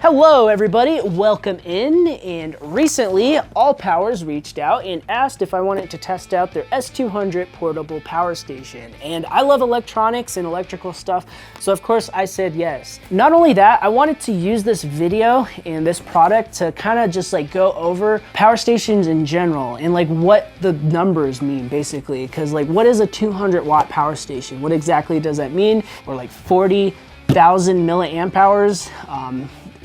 Hello everybody, welcome in. And recently ALLPOWERS reached out and asked if I wanted to test out their S200 portable power station. And I love electronics and electrical stuff, so of course I said yes. Not only that, I wanted to use this video and this product to kind of just like go over power stations in general and like what the numbers mean basically. Because like, what is a 200 watt power station? What exactly does that mean? Or like 40,000 milliamp hours?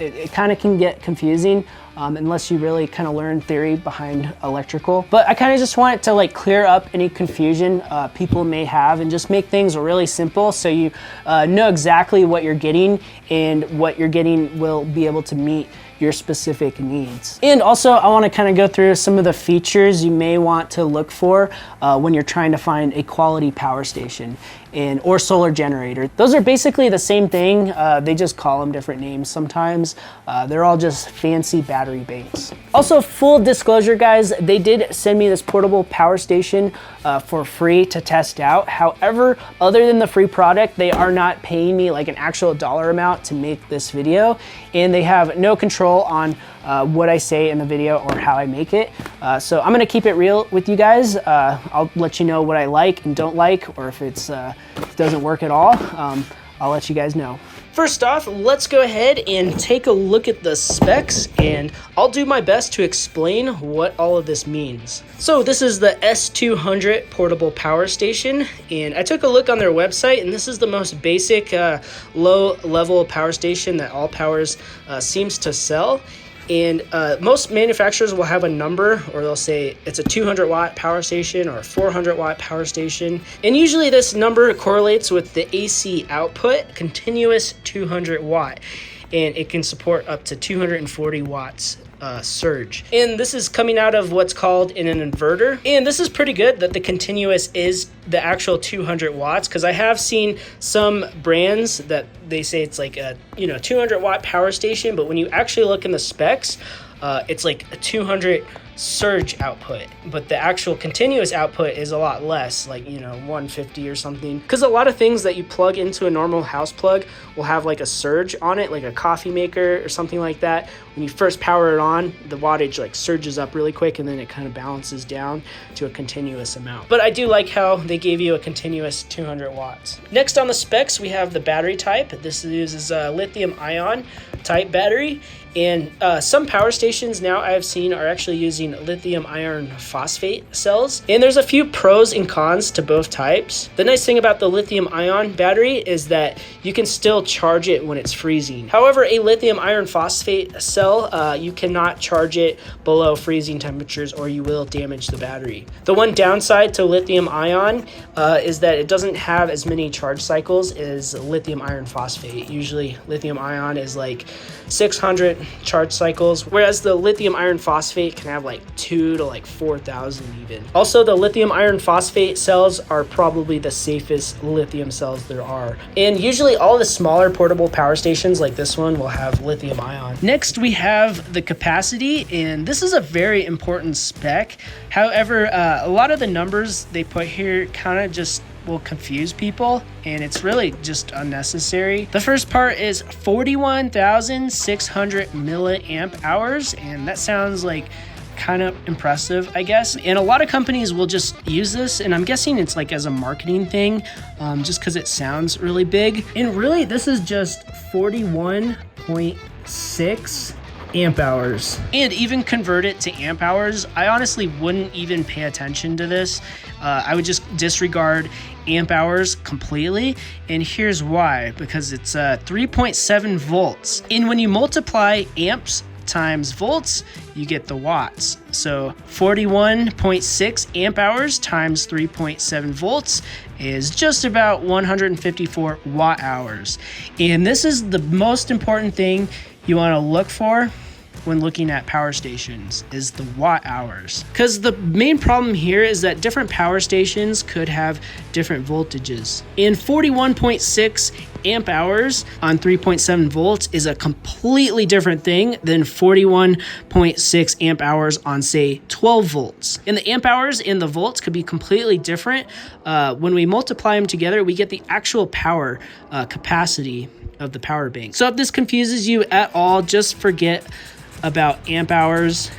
It kind of can get confusing unless you really kind of learn theory behind electrical. But I kind of just wanted to like clear up any confusion people may have and just make things really simple so you know exactly what you're getting, and what you're getting will be able to meet your specific needs. And also I want to kind of go through some of the features you may want to look for when you're trying to find a quality power station or solar generator. Those are basically the same thing. They just call them different names sometimes. They're all just fancy battery banks. Also, full disclosure guys, they did send me this portable power station for free to test out. However, other than the free product, they are not paying me like an actual dollar amount to make this video, and they have no control on what I say in the video or how I make it. So I'm gonna keep it real with you guys. I'll let you know what I like and don't like, or if it doesn't work at all, I'll let you guys know. First off, let's go ahead and take a look at the specs, and I'll do my best to explain what all of this means. So this is the S200 portable power station, and I took a look on their website, and this is the most basic low-level power station that ALLPOWERS seems to sell. And most manufacturers will have a number, or they'll say it's a 200 watt power station or a 400 watt power station. And usually this number correlates with the AC output, continuous 200 watt. And it can support up to 240 watts surge. And this is coming out of what's called an inverter. And this is pretty good that the continuous is the actual 200 watts, because I have seen some brands that they say it's like a 200 watt power station, but when you actually look in the specs, it's like a 200 surge output, but the actual continuous output is a lot less, like 150 or something, because a lot of things that you plug into a normal house plug will have like a surge on it, like a coffee maker or something like that. When you first power it on, the wattage like surges up really quick, and then it kind of balances down to a continuous amount. But I do like how they gave you a continuous 200 watts. Next on the specs, we have the battery type. This uses a lithium ion type battery. And some power stations now I've seen are actually using lithium iron phosphate cells. And there's a few pros and cons to both types. The nice thing about the lithium ion battery is that you can still charge it when it's freezing. However, a lithium iron phosphate cell, you cannot charge it below freezing temperatures, or you will damage the battery. The one downside to lithium ion is that it doesn't have as many charge cycles as lithium iron phosphate. Usually lithium ion is like 600 charge cycles, whereas the lithium iron phosphate can have like 2 to like 4,000 even. Also, the lithium iron phosphate cells are probably the safest lithium cells there are. And usually all the smaller portable power stations like this one will have lithium ion. Next, we have the capacity, and this is a very important spec. However, a lot of the numbers they put here kind of just will confuse people, and it's really just unnecessary. The first part is 41,600 milliamp hours, and that sounds like kind of impressive, I guess. And a lot of companies will just use this, and I'm guessing it's like as a marketing thing, just because it sounds really big. And really, this is just 41.6 amp hours. And even convert it to amp hours, I honestly wouldn't even pay attention to this. I would just disregard amp hours completely, and here's why. Because it's 3.7 volts, and when you multiply amps times volts, you get the watts. So 41.6 amp hours times 3.7 volts is just about 154 watt hours. And this is the most important thing you want to look for when looking at power stations is the watt hours. Because the main problem here is that different power stations could have different voltages. And 41.6 amp hours on 3.7 volts is a completely different thing than 41.6 amp hours on, say, 12 volts. And the amp hours and the volts could be completely different. When we multiply them together, we get the actual power capacity of the power bank. So if this confuses you at all, just forget about amp hours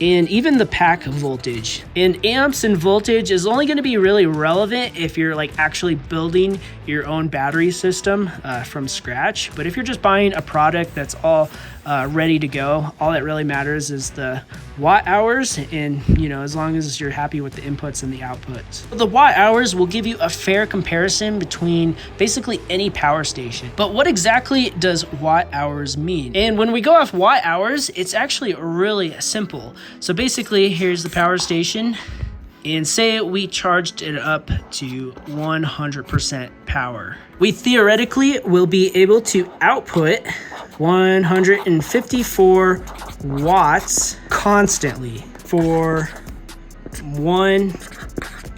and even the pack voltage. And amps and voltage is only going to be really relevant if you're like actually building your own battery system from scratch. But if you're just buying a product that's all ready to go, all that really matters is the watt hours, and as long as you're happy with the inputs and the outputs. The watt hours will give you a fair comparison between basically any power station. But what exactly does watt hours mean? And when we go off watt hours, it's actually really simple. So basically, here's the power station, and say we charged it up to 100% power. We theoretically will be able to output 154 watts constantly for 1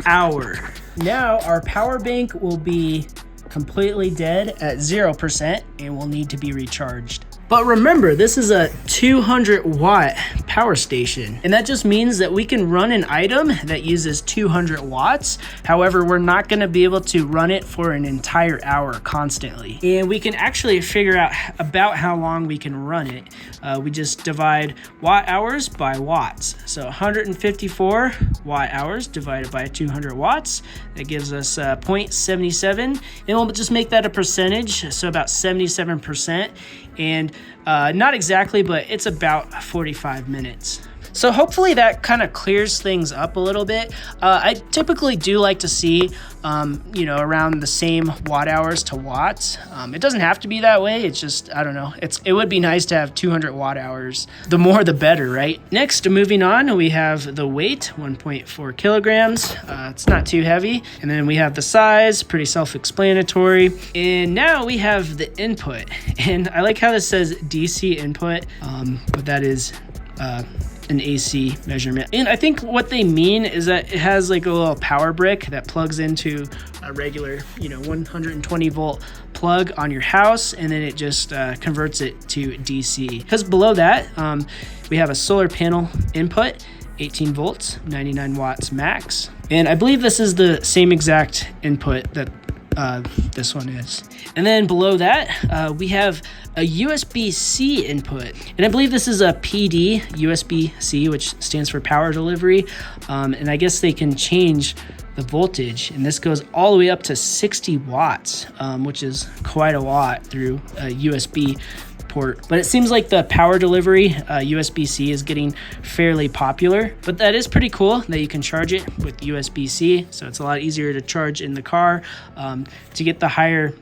hour. Now our power bank will be completely dead at 0% and will need to be recharged. But remember, this is a 200 watt power station, and that just means that we can run an item that uses 200 watts. However, we're not going to be able to run it for an entire hour constantly. And we can actually figure out about how long we can run it. We just divide watt hours by watts. So 154 watt hours divided by 200 watts, that gives us 0.77, and we'll just make that a percentage, so about 77%. And not exactly, but it's about 45 minutes. So hopefully that kind of clears things up a little bit. I typically do like to see, around the same watt hours to watts. It doesn't have to be that way. It's just, I don't know. It would be nice to have 200 watt hours. The more, the better, right? Next, moving on, we have the weight, 1.4 kilograms. It's not too heavy. And then we have the size, pretty self-explanatory. And now we have the input. And I like how this says DC input, but that is an AC measurement. And I think what they mean is that it has like a little power brick that plugs into a regular, 120 volt plug on your house, and then it just converts it to DC. Because below that, we have a solar panel input, 18 volts, 99 watts max. And I believe this is the same exact input that this one is. And then below that, we have a USB-C input. And I believe this is a PD USB-C, which stands for power delivery. And I guess they can change the voltage. And this goes all the way up to 60 watts, which is quite a lot through a USB port. But it seems like the power delivery USB-C is getting fairly popular, but that is pretty cool that you can charge it with USB-C. So it's a lot easier to charge in the car. To get the higher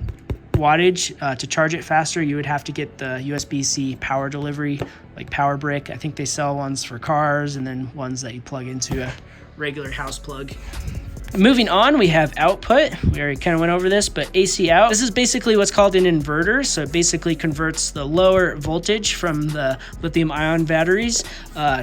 wattage, to charge it faster, you would have to get the USB-C power delivery, like power brick. I think they sell ones for cars and then ones that you plug into a regular house plug. Moving on, we have output. We already kind of went over this, but AC out. This is basically what's called an inverter. So it basically converts the lower voltage from the lithium ion batteries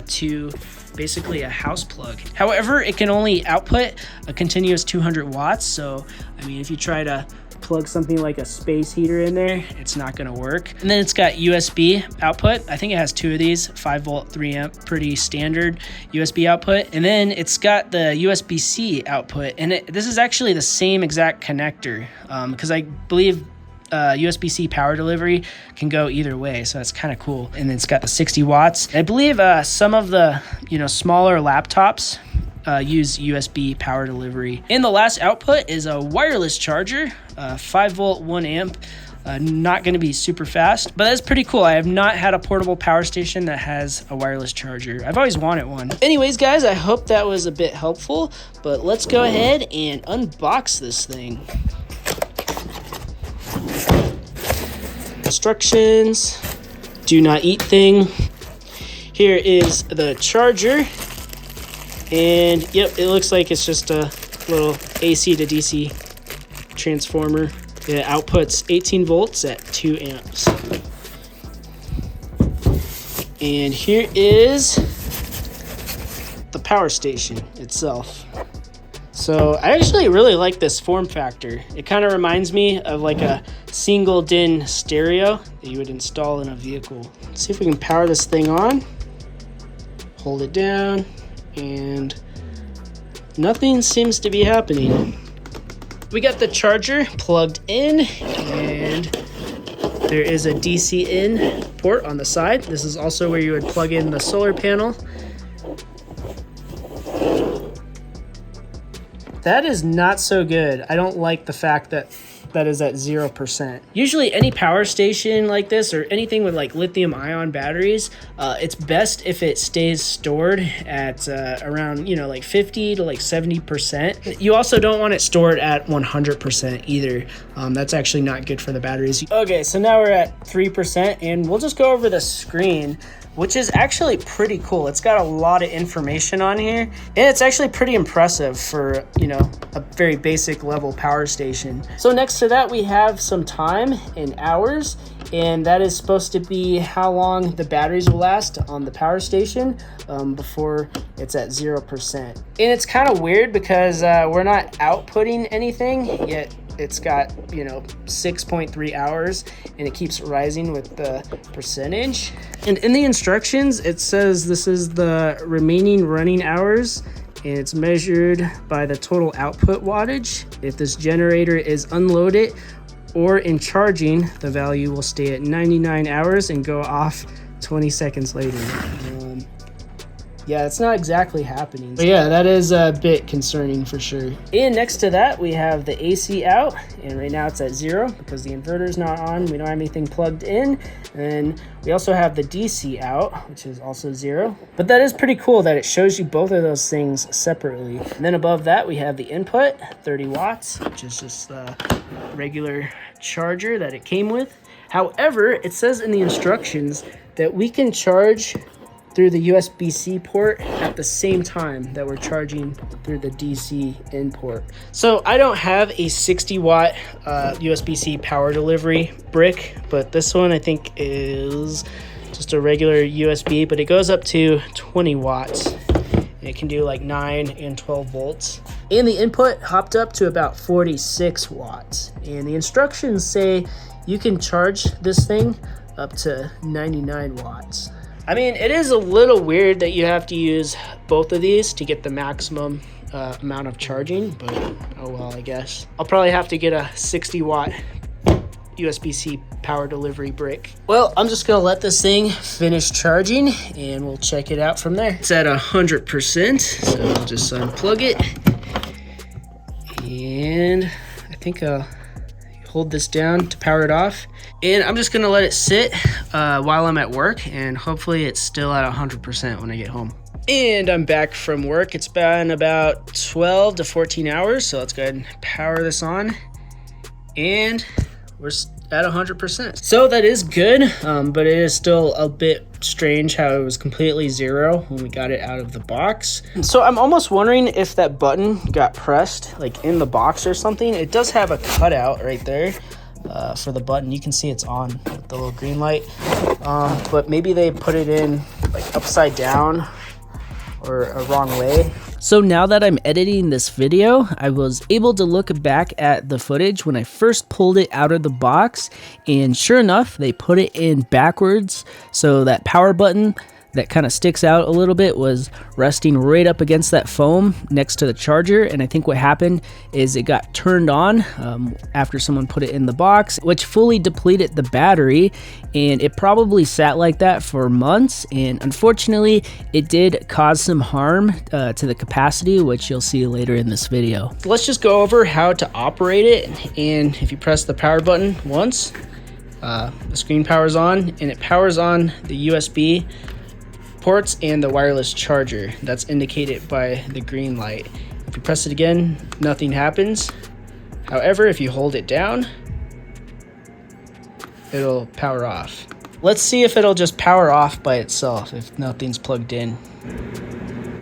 to basically a house plug. However, it can only output a continuous 200 watts. So, I mean, if you try to plug something like a space heater in there, it's not going to work. And then it's got USB output. I think it has two of these, 5 volt, 3 amp, pretty standard USB output. And then it's got the USB-C output. And this is actually the same exact connector because I believe USB-C power delivery can go either way, so that's kind of cool. And then it's got the 60 watts. I believe some of the smaller laptops use USB power delivery. And the last output is a wireless charger, 5 volt, 1 amp. Not going to be super fast, but that's pretty cool. I have not had a portable power station that has a wireless charger. I've always wanted one. Anyways, guys, I hope that was a bit helpful, but let's go ahead and unbox this thing. Instructions, do not eat thing. Here is the charger. And yep, it looks like it's just a little AC to DC transformer. It outputs 18 volts at 2 amps. And here is the power station itself. So I actually really like this form factor. It kind of reminds me of like a single DIN stereo that you would install in a vehicle. Let's see if we can power this thing on. Hold it down, and nothing seems to be happening. We got the charger plugged in, and there is a DC in port on the side. This is also where you would plug in the solar panel. That is not so good. I don't like the fact that that is at 0%. Usually any power station like this or anything with like lithium ion batteries, it's best if it stays stored at around, you know, like 50 to like 70%. You also don't want it stored at 100% either. That's actually not good for the batteries. Okay, so now we're at 3% and we'll just go over the screen, which is actually pretty cool. It's got a lot of information on here, and it's actually pretty impressive for, you know, a very basic level power station. So next to that, we have some time in hours, and that is supposed to be how long the batteries will last on the power station before it's at 0%. And it's kind of weird because we're not outputting anything yet. It's got, you know, 6.3 hours, and it keeps rising with the percentage. And in the instructions, it says this is the remaining running hours, and it's measured by the total output wattage. If this generator is unloaded or in charging, the value will stay at 99 hours and go off 20 seconds later. Yeah, it's not exactly happening. But yeah, that is a bit concerning for sure. And next to that, we have the AC out, and right now it's at 0 because the inverter is not on. We don't have anything plugged in. And we also have the DC out, which is also 0. But that is pretty cool that it shows you both of those things separately. And then above that, we have the input, 30 watts, which is just the regular charger that it came with. However, it says in the instructions that we can charge through the USB-C port at the same time that we're charging through the DC in port. So I don't have a 60 watt USB-C power delivery brick, but this one I think is just a regular USB, but it goes up to 20 watts. And it can do like 9 and 12 volts. And the input hopped up to about 46 watts. And the instructions say you can charge this thing up to 99 watts. I mean, it is a little weird that you have to use both of these to get the maximum amount of charging, but oh well, I guess. I'll probably have to get a 60 watt USB-C power delivery brick. Well, I'm just gonna let this thing finish charging and we'll check it out from there. It's at 100%, so I'll just unplug it. And I think I'll hold this down to power it off. And I'm just gonna let it sit while I'm at work, and hopefully it's still at 100% when I get home. And I'm back from work. It's been about 12 to 14 hours, so let's go ahead and power this on. And we're at 100%. So that is good, but it is still a bit strange how it was completely 0 when we got it out of the box. So I'm almost wondering if that button got pressed like in the box or something. It does have a cutout right there for the button. You can see it's on with the little green light, but maybe they put it in like upside down or a wrong way. So now that I'm editing this video, I was able to look back at the footage when I first pulled it out of the box, and sure enough, they put it in backwards, so that power button that kind of sticks out a little bit was resting right up against that foam next to the charger. And I think what happened is it got turned on after someone put it in the box, which fully depleted the battery, and it probably sat like that for months. And unfortunately, it did cause some harm to the capacity, which you'll see later in this video. Let's just go over how to operate it. And if you press the power button once, the screen powers on, and it powers on the USB ports and the wireless charger. That's indicated by the green light. If you press it again, nothing happens. However, if you hold it down, it'll power off. Let's see if it'll just power off by itself if nothing's plugged in.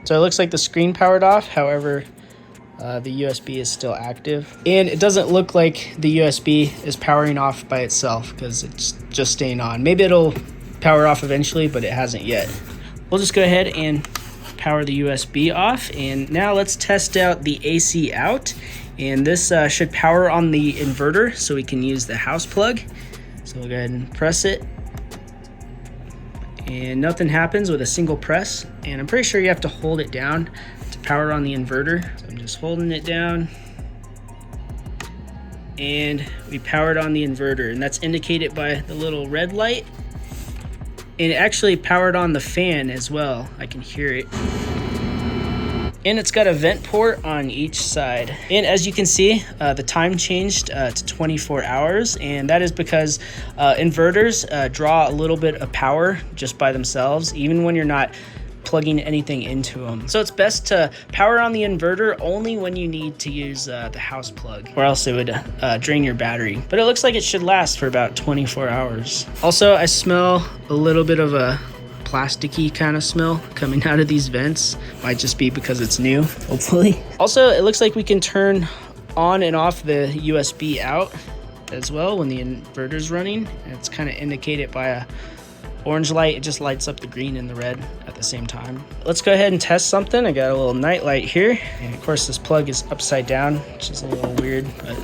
So it looks like the screen powered off. However, the USB is still active, and it doesn't look like the USB is powering off by itself because it's just staying on. Maybe it'll power off eventually, but it hasn't yet. We'll just go ahead and power the USB off, and now let's test out the AC out. And this should power on the inverter, so we can use the house plug. So we'll go ahead and press it, and nothing happens with a single press. And I'm pretty sure you have to hold it down to power on the inverter. So I'm just holding it down, and we powered on the inverter, and that's indicated by the little red light. And it actually powered on the fan as well. I can hear it. And it's got a vent port on each side. And as you can see, the time changed to 24 hours. And that is because inverters draw a little bit of power just by themselves, even when you're not plugging anything into them. So it's best to power on the inverter only when you need to use the house plug, or else it would drain your battery. But it looks like it should last for about 24 hours. Also, I smell a little bit of a plasticky kind of smell coming out of these vents. Might just be because it's new, hopefully. Also, it looks like we can turn on and off the USB out as well when the inverter's running. And it's kind of indicated by a orange light. It just lights up the green and the red at the same time. Let's go ahead and test something. I got a little night light here, and of course this plug is upside down, which is a little weird, but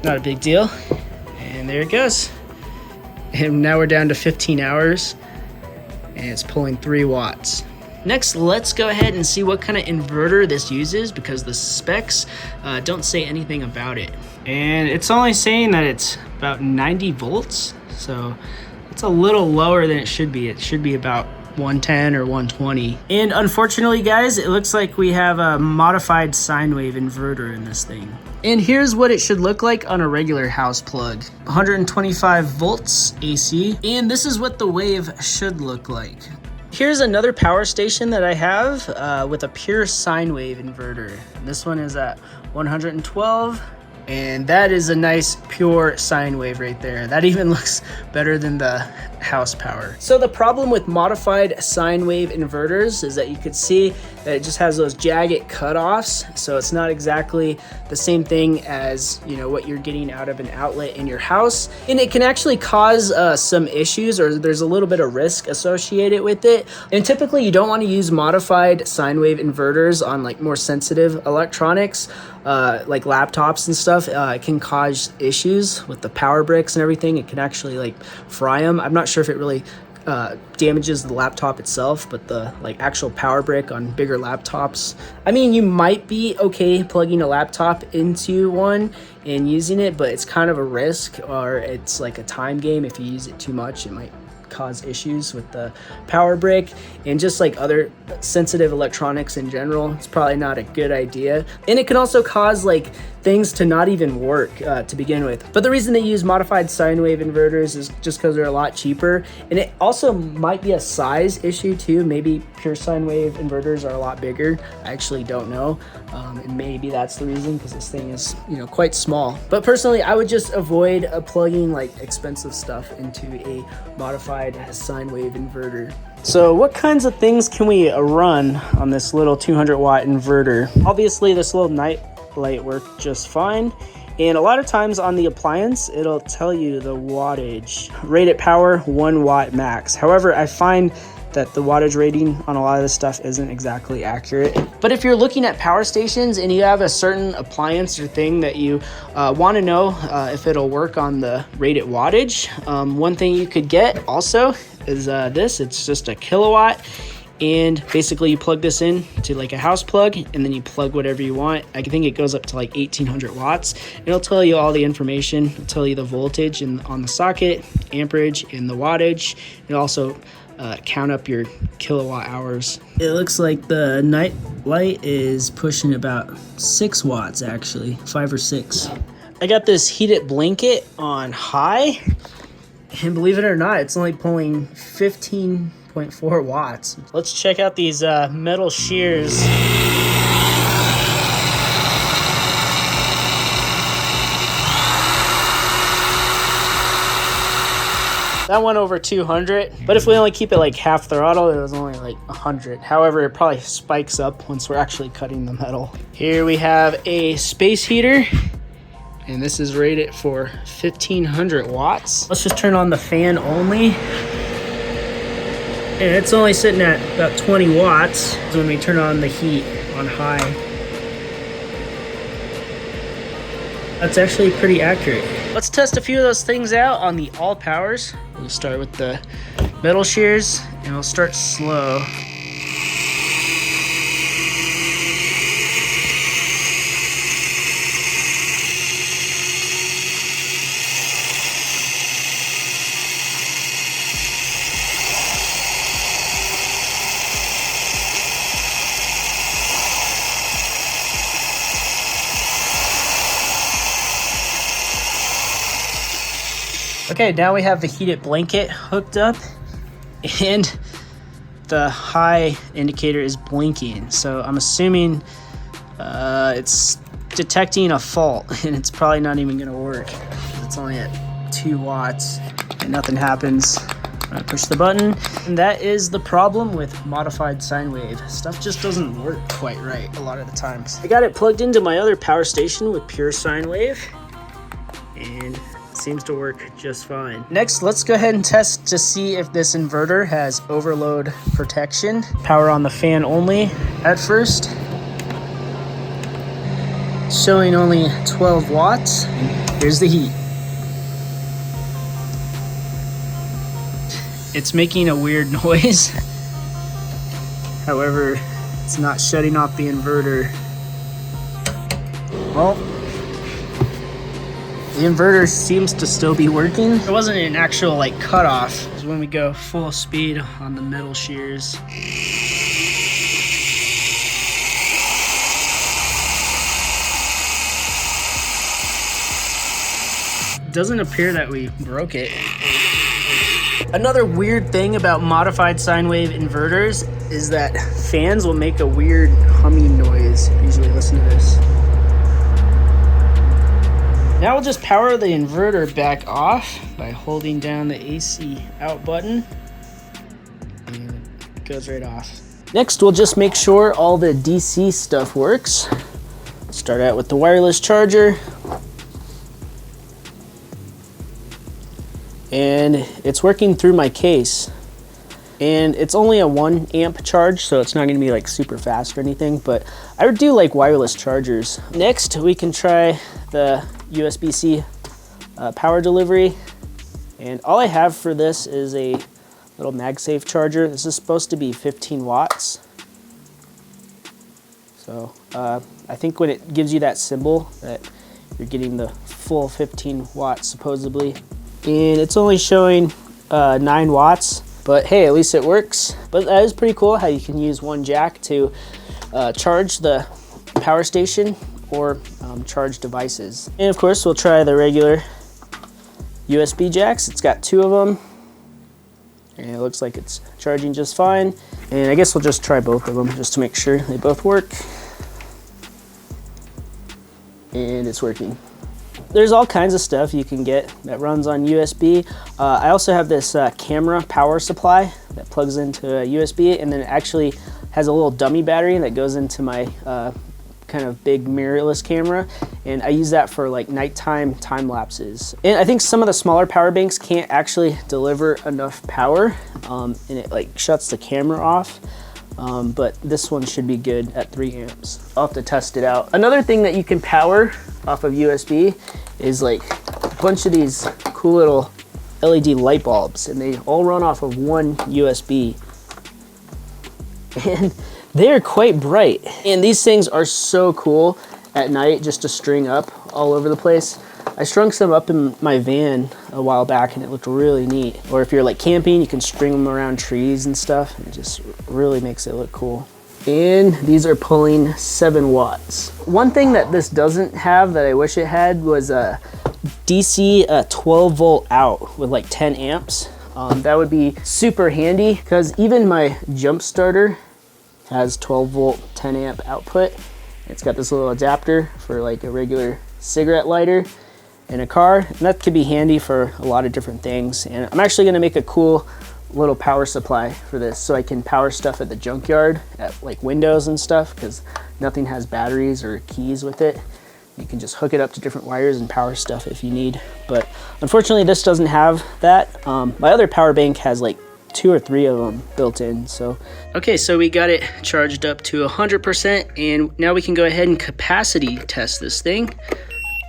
not a big deal. And there it goes. And now we're down to 15 hours, and it's pulling 3 watts. Next, let's go ahead and see what kind of inverter this uses, because the specs don't say anything about it. And it's only saying that it's about 90 volts, so it's a little lower than it should be. It should be about 110 or 120. And unfortunately, guys, it looks like we have a modified sine wave inverter in this thing. And here's what it should look like on a regular house plug. 125 volts AC, and this is what the wave should look like. Here's another power station that I have with a pure sine wave inverter. This one is at 112. And that is a nice pure sine wave right there. That even looks better than the house power. So the problem with modified sine wave inverters is that you could see that it just has those jagged cutoffs. So it's not exactly the same thing as, you know, what you're getting out of an outlet in your house. And it can actually cause some issues, or there's a little bit of risk associated with it. And typically you don't want to use modified sine wave inverters on like more sensitive electronics, like laptops and stuff. It can cause issues with the power bricks and everything. It can actually like fry them. I'm not sure if it really damages the laptop itself, but the like actual power brick on bigger laptops, I mean, you might be okay plugging a laptop into one and using it, but it's kind of a risk, or it's like a time game. If you use it too much, it might cause issues with the power brick, and just like other sensitive electronics in general, it's probably not a good idea. And it can also cause like things to not even work to begin with. But the reason they use modified sine wave inverters is just because they're a lot cheaper, and it also might be a size issue too. Maybe pure sine wave inverters are a lot bigger. I actually don't know, and maybe that's the reason, because this thing is, you know, quite small. But personally, I would just avoid plugging like expensive stuff into a modified sine wave inverter. So what kinds of things can we run on this little 200 watt inverter? Obviously this little night light worked just fine, and a lot of times on the appliance it'll tell you the wattage. Rated power 1 watt max. However, I find that the wattage rating on a lot of this stuff isn't exactly accurate. But if you're looking at power stations and you have a certain appliance or thing that you want to know if it'll work on the rated wattage, one thing you could get also is this. It's just a kilowatt, and basically you plug this in to like a house plug, and then you plug whatever you want. I think it goes up to like 1800 watts. It'll tell you all the information. It'll tell you the voltage on the socket, amperage, and the wattage. It'll also count up your kilowatt hours. It looks like the night light is pushing about 6 watts, actually 5 or 6. I got this heated blanket on high, and believe it or not, it's only pulling 15.4 watts. Let's check out these metal shears. That went over 200, but if we only keep it like half throttle, it was only like 100. However, it probably spikes up once we're actually cutting the metal. Here we have a space heater, And this is rated for 1500 watts. Let's just turn on the fan only. And it's only sitting at about 20 watts when we turn on the heat on high. That's actually pretty accurate. Let's test a few of those things out on the ALLPOWERS. We'll start with the metal shears and we'll start slow. Okay, now we have the heated blanket hooked up and the high indicator is blinking. So I'm assuming it's detecting a fault and it's probably not even gonna work. It's only at 2 watts and nothing happens. I push the button, and that is the problem with modified sine wave. Stuff just doesn't work quite right a lot of the times. I got it plugged into my other power station with pure sine wave, and seems to work just fine. Next, let's go ahead and test to see if this inverter has overload protection. Power on the fan only at first. Showing only 12 watts. Here's the heat. It's making a weird noise. However, it's not shutting off the inverter. Well, the inverter seems to still be working. There wasn't an actual like cutoff. It's when we go full speed on the metal shears. It doesn't appear that we broke it. Another weird thing about modified sine wave inverters is that fans will make a weird humming noise. Usually listen to this. Now we'll just power the inverter back off by holding down the AC out button, and it goes right off. Next, we'll just make sure all the DC stuff works. Start out with the wireless charger. And it's working through my case. And it's only a 1 amp charge, so it's not gonna be like super fast or anything, but I would do like wireless chargers. Next, we can try the USB-C power delivery. And all I have for this is a little MagSafe charger. This is supposed to be 15 watts. So I think when it gives you that symbol that you're getting the full 15 watts supposedly. And it's only showing 9 watts. But hey, at least it works. But that is pretty cool how you can use one jack to charge the power station or charge devices. And of course, we'll try the regular USB jacks. It's got 2 of them. And it looks like it's charging just fine. And I guess we'll just try both of them just to make sure they both work. And it's working. There's all kinds of stuff you can get that runs on USB. I also have this camera power supply that plugs into a USB, and then it actually has a little dummy battery that goes into my kind of big mirrorless camera, and I use that for like nighttime time lapses. And I think some of the smaller power banks can't actually deliver enough power, and it like shuts the camera off. But this one should be good at 3 amps. I'll have to test it out. Another thing that you can power off of USB is like a bunch of these cool little LED light bulbs, and they all run off of one USB. And they're quite bright. And these things are so cool at night just to string up all over the place. I strung some up in my van a while back and it looked really neat. Or if you're like camping, you can string them around trees and stuff. And it just really makes it look cool. And these are pulling 7 watts. One thing that this doesn't have that I wish it had was a DC 12 volt out with like 10 amps. That would be super handy because even my jump starter has 12 volt 10 amp output. It's got this little adapter for like a regular cigarette lighter in a car, and that could be handy for a lot of different things. And I'm actually gonna make a cool little power supply for this so I can power stuff at the junkyard, at like windows and stuff, because nothing has batteries or keys with it. You can just hook it up to different wires and power stuff if you need. But unfortunately, this doesn't have that. My other power bank has like 2 or 3 of them built in. So okay, so we got it charged up to 100%, and now we can go ahead and capacity test this thing.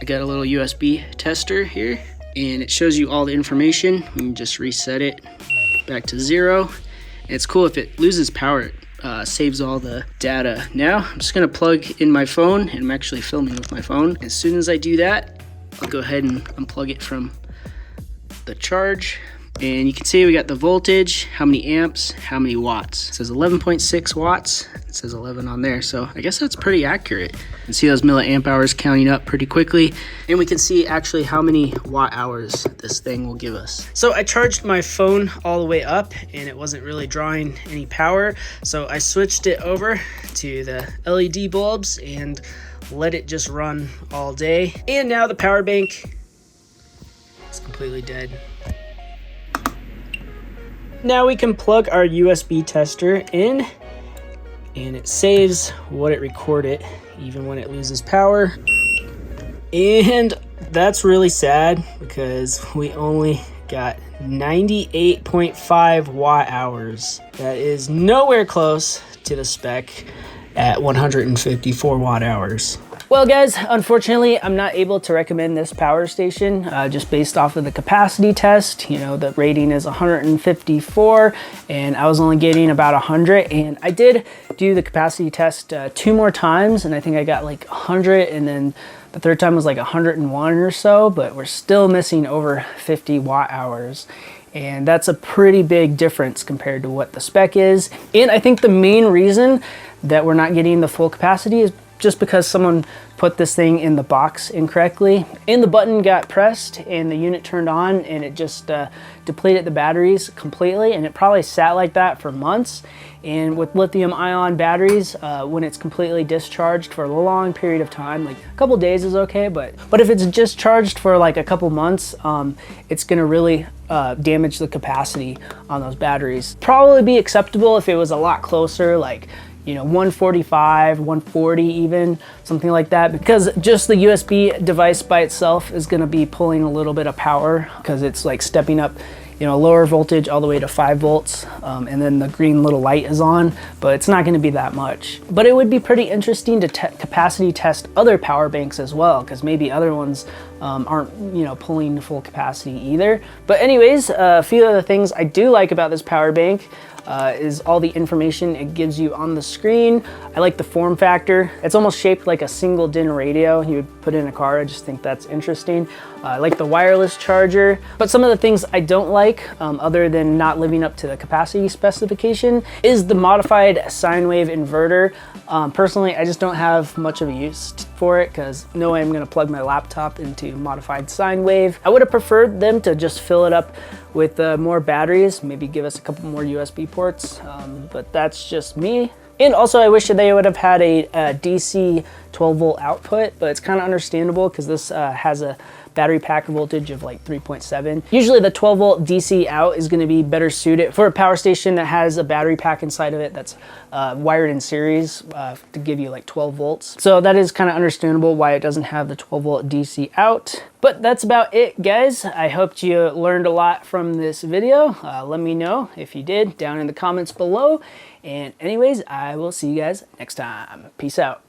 I got a little USB tester here, and it shows you all the information. We can just reset it back to 0. And it's cool, if it loses power, it saves all the data. Now I'm just gonna plug in my phone, and I'm actually filming with my phone. As soon as I do that, I'll go ahead and unplug it from the charge. And you can see we got the voltage, how many amps, how many watts. It says 11.6 watts. It says 11 on there, so I guess that's pretty accurate. You can see those milliamp hours counting up pretty quickly. And we can see actually how many watt hours this thing will give us. So I charged my phone all the way up, and it wasn't really drawing any power. So I switched it over to the LED bulbs and let it just run all day. And now the power bank is completely dead. Now we can plug our USB tester in, and it saves what it recorded even when it loses power. And that's really sad because we only got 98.5 watt hours. That is nowhere close to the spec at 154 watt hours. Well guys, unfortunately, I'm not able to recommend this power station just based off of the capacity test. You know, the rating is 154 and I was only getting about 100, and I did do the capacity test 2 more times, and I think I got like 100, and then the third time was like 101 or so, but we're still missing over 50 watt hours. And that's a pretty big difference compared to what the spec is. And I think the main reason that we're not getting the full capacity is just because someone put this thing in the box incorrectly, and the button got pressed and the unit turned on, and it just depleted the batteries completely, and it probably sat like that for months. And with lithium ion batteries, when it's completely discharged for a long period of time, like a couple days is okay, but if it's discharged for like a couple months, it's gonna really damage the capacity on those batteries. Probably be acceptable if it was a lot closer, like, you know, 145, 140 even, something like that, because just the USB device by itself is gonna be pulling a little bit of power because it's like stepping up, you know, lower voltage all the way to 5 volts, and then the green little light is on, but it's not gonna be that much. But it would be pretty interesting to capacity test other power banks as well, because maybe other ones aren't, you know, pulling full capacity either. But anyways, a few of the things I do like about this power bank is all the information it gives you on the screen. I like the form factor. It's almost shaped like a single DIN radio you would put in a car. I just think that's interesting. I like the wireless charger, but some of the things I don't like, other than not living up to the capacity specification, is the modified sine wave inverter. Personally, I just don't have much of a use for it because no way I'm gonna plug my laptop into modified sine wave. I would have preferred them to just fill it up with more batteries, maybe give us a couple more USB ports, but that's just me. And also I wish that they would have had a DC 12 volt output, but it's kind of understandable because this has a battery pack voltage of like 3.7. Usually the 12 volt DC out is going to be better suited for a power station that has a battery pack inside of it that's wired in series to give you like 12 volts. So that is kind of understandable why it doesn't have the 12 volt DC out. But that's about it, guys. I hope you learned a lot from this video. Let me know if you did down in the comments below. And anyways, I will see you guys next time. Peace out.